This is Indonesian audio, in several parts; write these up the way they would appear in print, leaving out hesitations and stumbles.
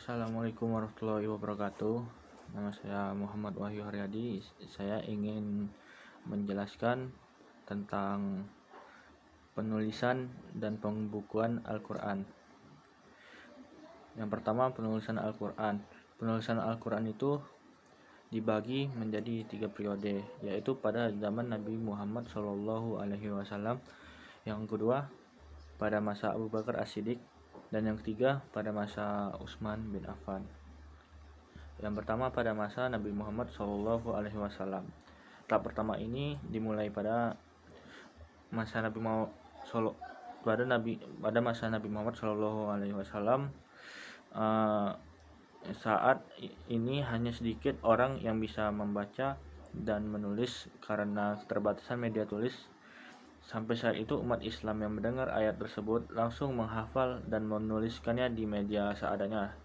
Assalamualaikum warahmatullahi wabarakatuh. Nama saya Muhammad Wahyu Haryadi. Saya ingin menjelaskan tentang penulisan dan pembukuan Al-Quran. Yang pertama, penulisan Al-Quran. Penulisan Al-Quran itu dibagi menjadi 3 periode, yaitu pada zaman Nabi Muhammad SAW. Yang kedua, pada masa Abu Bakar As-Siddiq. Dan yang ketiga, pada masa Utsman bin Affan. Yang pertama, pada masa Nabi Muhammad SAW. Tahap pertama ini dimulai pada masa Nabi Muhammad pada masa Nabi Muhammad SAW. Saat ini hanya sedikit orang yang bisa membaca dan menulis karena keterbatasan media tulis. Sampai saat itu umat Islam yang mendengar ayat tersebut langsung menghafal dan menuliskannya di media seadanya,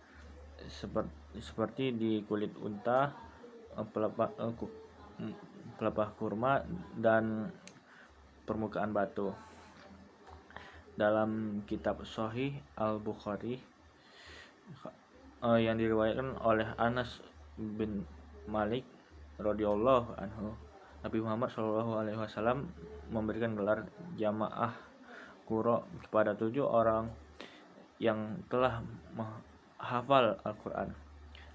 seperti di kulit unta, pelepah kurma, dan permukaan batu. Dalam kitab Sahih Al-Bukhari yang diriwayatkan oleh Anas bin Malik radhiyallahu anhu, Nabi Muhammad SAW memberikan gelar jamaah Qurra kepada 7 orang yang telah menghafal Al-Quran.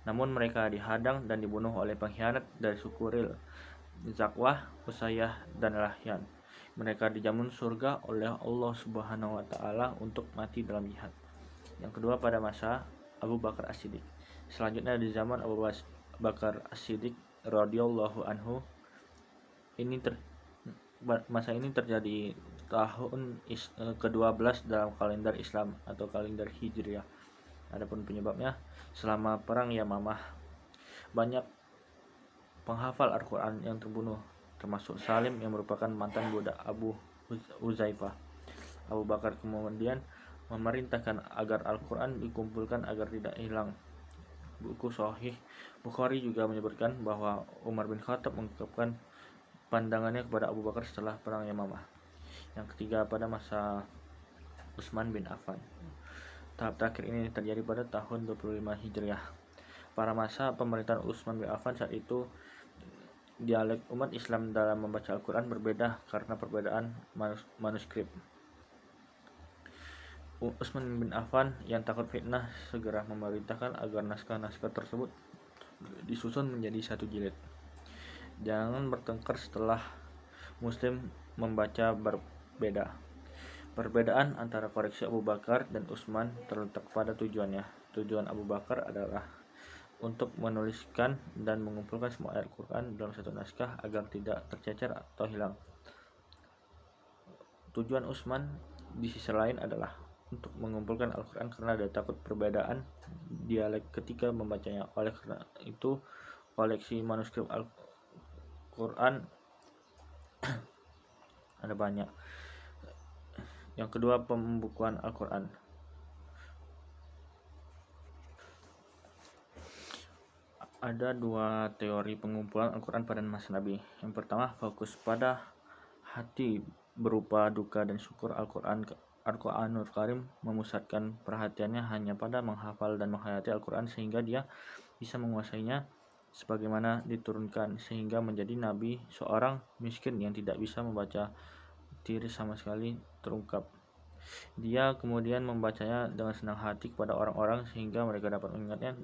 Namun mereka dihadang dan dibunuh oleh pengkhianat dari suku Ril, Zakwah, Usayyah, dan Lahyan. Mereka dijamin surga oleh Allah Subhanahu wa Ta'ala untuk mati dalam jihad. Yang kedua, pada masa Abu Bakar As-Siddiq. Selanjutnya di zaman Abu Bakar As-Siddiq radhiyallahu anhu, masa ini terjadi tahun ke-12 dalam kalender Islam atau kalender Hijriah. Adapun penyebabnya, selama perang Yamamah banyak penghafal Al-Quran yang terbunuh, termasuk Salim yang merupakan mantan budak Abu Uzaifah. Abu Bakar kemudian memerintahkan agar Al-Quran dikumpulkan agar tidak hilang. Buku Sahih Bukhari juga menyebutkan bahwa Umar bin Khattab mengungkapkan pandangannya kepada Abu Bakar setelah perang Yamamah. Yang ketiga, pada masa Utsman bin Affan. Tahap terakhir ini terjadi pada tahun 25 Hijriah. Pada masa pemerintahan Utsman bin Affan saat itu, dialek umat Islam dalam membaca Al-Quran berbeda karena perbedaan manuskrip. Utsman bin Affan yang takut fitnah segera memerintahkan agar naskah-naskah tersebut disusun menjadi satu jilid. Jangan bertengkar setelah Muslim membaca berbeda. Perbedaan antara koreksi Abu Bakar dan Utsman terletak pada tujuannya. Tujuan Abu Bakar adalah untuk menuliskan dan mengumpulkan semua ayat Al-Quran dalam satu naskah agar tidak tercecer atau hilang. Tujuan Utsman di sisi lain adalah untuk mengumpulkan Al-Quran karena ada takut perbedaan dialek ketika membacanya. Oleh karena itu, koleksi manuskrip Al-Quran ada banyak. Yang kedua, pembukuan Al-Quran. Ada 2 teori pengumpulan Al-Quran pada masa Nabi. Yang pertama, fokus pada hati berupa duka dan syukur. Al-Quranul Karim memusatkan perhatiannya hanya pada menghafal dan menghayati Al-Quran sehingga dia bisa menguasainya sebagaimana diturunkan, sehingga menjadi nabi seorang miskin yang tidak bisa membaca tiris sama sekali terungkap. Dia kemudian membacanya dengan senang hati kepada orang-orang sehingga mereka dapat mengingatnya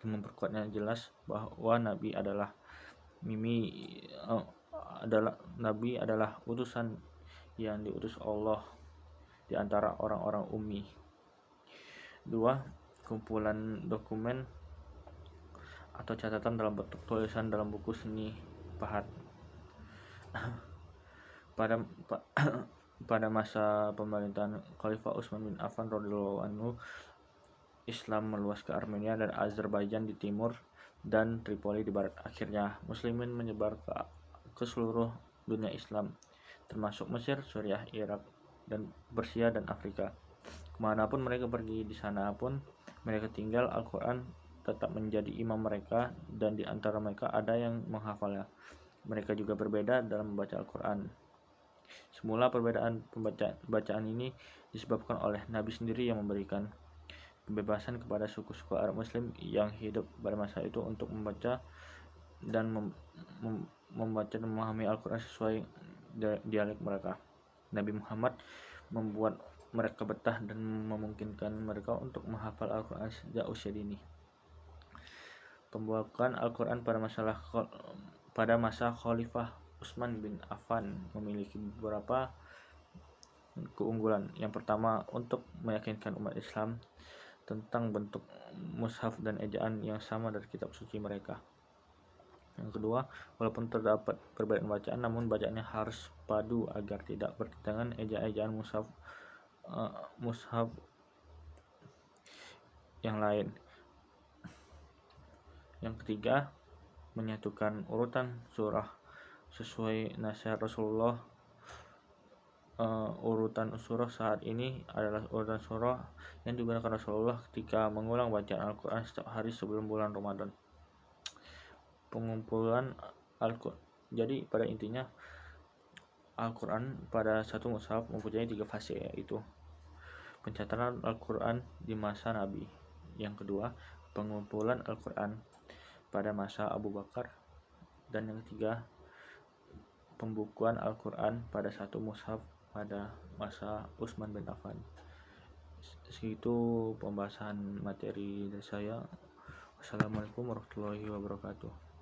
dan memperkuatnya. Jelas bahwa nabi adalah utusan yang diutus Allah di antara orang-orang ummi. 2. Kumpulan dokumen atau catatan dalam bentuk tulisan dalam buku seni pahat. Pada masa pemerintahan Khalifah Utsman bin Affan radhiyallahu anhu, Islam meluas ke Armenia dan Azerbaijan di timur dan Tripoli di barat. Akhirnya muslimin menyebar ke seluruh dunia Islam, termasuk Mesir, Suriah, Irak, dan Persia dan Afrika. Kemanapun mereka pergi, di sana pun mereka tinggal, Al-Quran tetap menjadi imam mereka, dan di antara mereka ada yang menghafalnya. Mereka juga berbeda dalam membaca Al-Quran. Semula perbedaan bacaan ini disebabkan oleh Nabi sendiri yang memberikan kebebasan kepada suku-suku Arab Muslim yang hidup pada masa itu untuk membaca dan membaca dan memahami Al-Quran sesuai dialek mereka. Nabi Muhammad membuat mereka betah dan memungkinkan mereka untuk menghafal Al-Quran sejak usia dini. Pembukaan Al-Quran pada masa Khalifah Utsman bin Affan memiliki beberapa keunggulan. Yang pertama, untuk meyakinkan umat Islam tentang bentuk mushaf dan ejaan yang sama dari kitab suci mereka. Yang kedua, walaupun terdapat perbedaan bacaan, namun bacaannya harus padu agar tidak bertentangan ejaan mushaf yang lain. Yang ketiga, menyatukan urutan surah sesuai nasihat Rasulullah. Urutan surah saat ini adalah urutan surah yang digunakan Rasulullah ketika mengulang bacaan Al-Quran setiap hari sebelum bulan Ramadan. Pengumpulan Al-Quran. Jadi pada intinya Al-Quran pada satu mushaf mempunyai 3 fase, yaitu pencatatan Al-Quran di masa Nabi. Yang kedua, pengumpulan Al-Quran pada masa Abu Bakar. Dan yang ketiga, pembukuan Al-Quran pada satu mushaf pada masa Utsman bin Affan. Segitu pembahasan materi dari saya. Wassalamualaikum warahmatullahi wabarakatuh.